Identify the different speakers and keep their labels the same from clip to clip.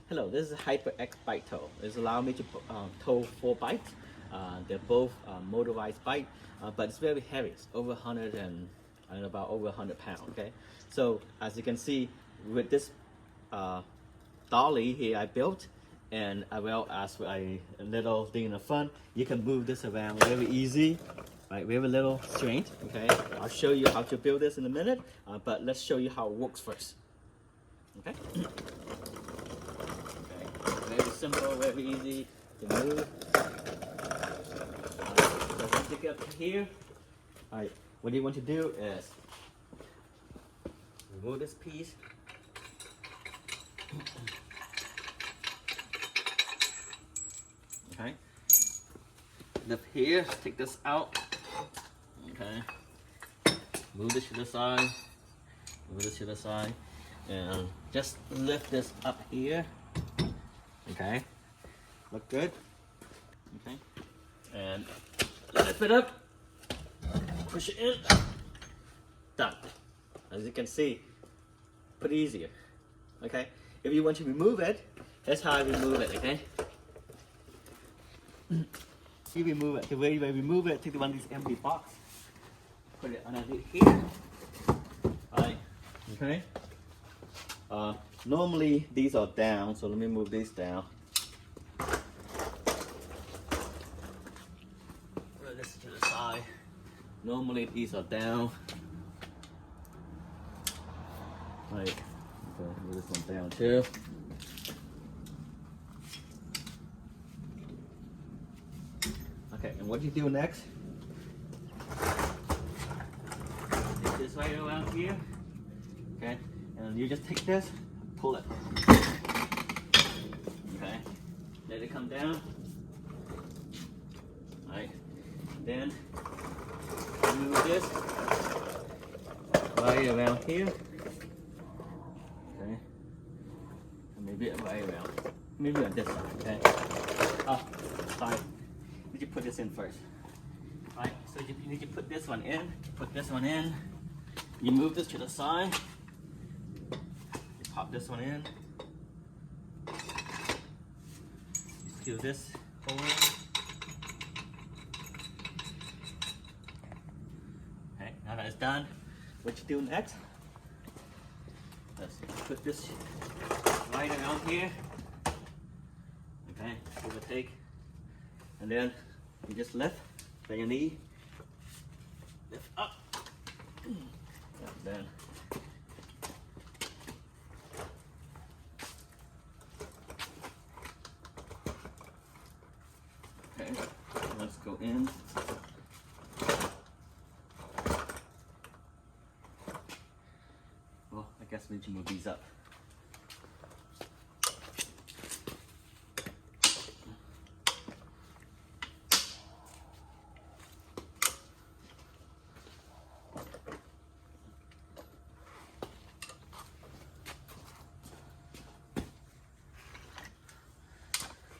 Speaker 1: Hello, this is Hyperax bike tow. It's allowed me to tow 4 bikes. They're both motorized bike, but it's very heavy. It's over 100 and I don't know, about over 100 pounds. Okay, so as you can see with this dolly here I built, and as well as a little thing in the front, you can move this around very easy. Right, we have a little strength. Okay, I'll show you how to build this in a minute, but let's show you how it works first. Okay. Very simple, very easy to move. So once you get up here, what you want to do is remove this piece. Okay. Lift here, take this out. Okay. Move this to the side. Move this to the side. And just lift this up here. Okay, look good. Okay, and lift it up, push it in, done. As you can see, pretty easier. Okay, if you want to remove it, that's how I remove it. Okay, you remove it. The way you remove it, take one of these empty box, put it underneath here. Right. Okay. Normally these are down, so let me move these down. Put this to the side. Normally these are down. Right. Okay, move this one down too. Okay, and what you do next? Take this right around here. Okay, and you just take this. Pull it. Okay. Let it come down. Right. Then move this right around here. Okay. And maybe right around. Maybe on this side. Okay. Oh, sorry. Need to put this in first. Right. So you need to put this one in. Put this one in. You move this to the side. Pop this one in. You screw this forward. Okay, now that it's done, what you do next? Let's put this right around here. Okay, give a take. And then you just lift, bend your knee, lift up. And then let's go in. Well, I guess we need to move these up.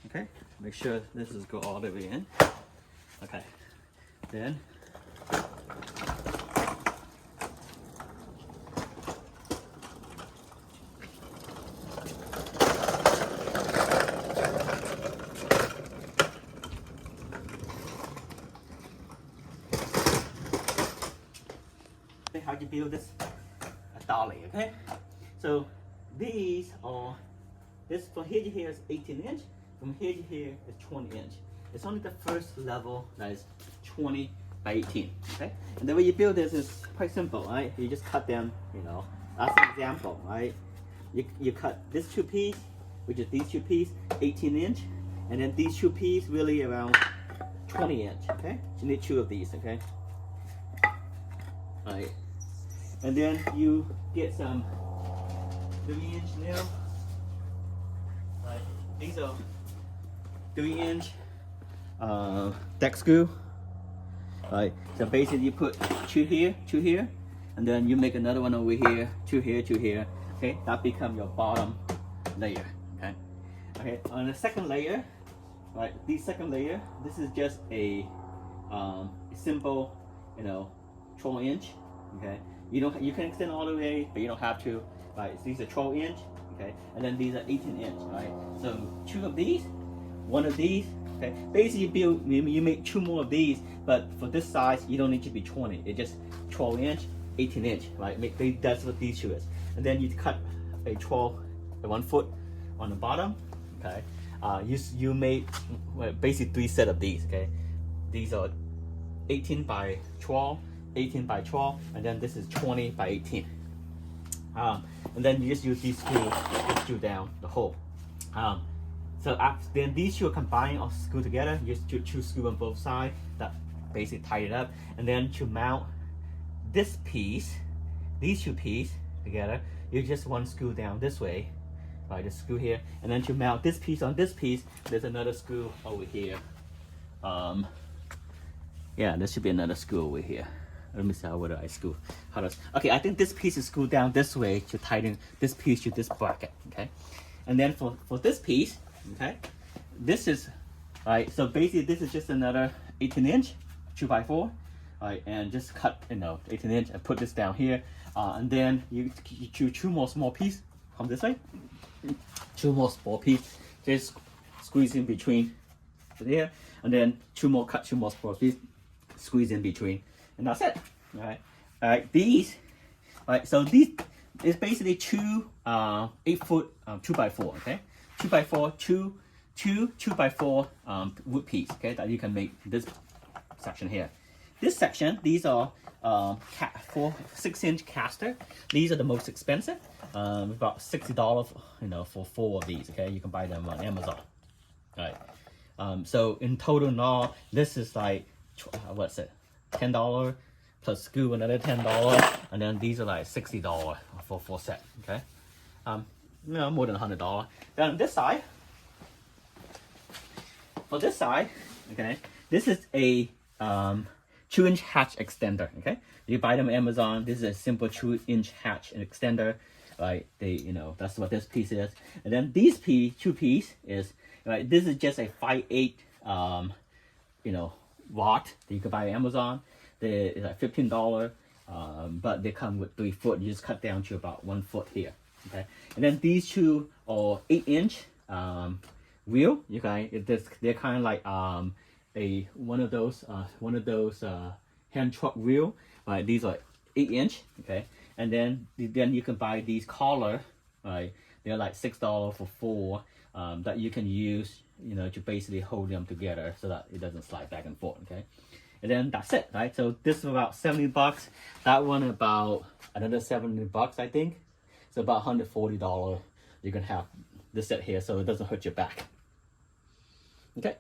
Speaker 1: Okay, make sure this is go all the way in. Okay, then how you build this a dolly. Okay, so these are from here to here is 18 inch. From here to here is 20 inch. It's only the first level that is 20 by 18. Okay, and the way you build this is quite simple, right? You just cut them. You know, that's an example, right? You cut this 2 piece, which is these 2 piece, 18 inch, and then these 2 piece really around 20 inch. Okay, so you need 2 of these. Okay, all right, and then you get some 3-inch nail. Right, these are 3-inch deck screw. Right, so basically you put 2 here, 2 here, and then you make another one over here, 2 here, 2 here. Okay, that becomes your bottom layer. Okay, okay. On the second layer, right, the second layer, this is just a simple, 12 inch. Okay, you can extend all the way, but you don't have to. Right, so these are 12 inch. okay, and then these are 18-inch, right? So 2 of these, 1 of these, okay. Basically, you make 2 more of these, but for this size, you don't need to be 20. It's just 12-inch, 18-inch, right? That's what these 2 is, and then you cut a 1 foot on the bottom, okay. You made basically 3 sets of these, okay. These are 18 by 12, 18 by 12, and then this is 20 by 18. And then you just use these screws to screw down the hole. So then these 2 are combined or screw together. You just 2 screws on both sides that basically tie it up. And then to mount this piece, these 2 pieces together, you just 1 screw down this way, right? The screw here, and then to mount this piece on this piece, there's another screw over here. Yeah, there should be another screw over here. Let me see how would I screw. Okay, I think this piece is screwed down this way to tighten this piece to this bracket. Okay, and then for this piece, okay, this is right. So basically, this is just another 18-inch 2x4, right? And just cut 18-inch and put this down here, and then you choose 2 more small pieces from this way. 2 more small pieces, just squeeze in between there, and then 2 more small pieces, squeeze in between, and that's it. All right. These, right? So these is basically 2 8-foot 2x4. Okay, 2x4, 2 2x4 wood piece. Okay, that you can make this section here. This section, these are 6-inch caster. These are the most expensive. About $60, for 4 of these. Okay, you can buy them on Amazon. Right. So in total, now this is like what's it? $10 plus screw another $10, and then these are like $60 for 4 set. Okay, more than $100. Then on this side, for this side, okay, this is a 2-inch hatch extender. Okay, you buy them on Amazon. This is a simple 2-inch hatch extender. Right, that's what this piece is, and then these 2 piece is right. This is just a 5/8 rod that you can buy on Amazon. It's like $15, but they come with 3 foot. You just cut down to about 1 foot here. Okay, and then these 2 are 8-inch wheel. You guys, they're kind of like one of those hand truck wheel. Right, these are 8-inch. Okay, and then you can buy these collar. Right, they're like $6 for 4 that you can use. To basically hold them together so that it doesn't slide back and forth. Okay, and then that's it, right? So this is about $70. That one about another $70, I think. So about $140. You can have this set here, so it doesn't hurt your back. Okay.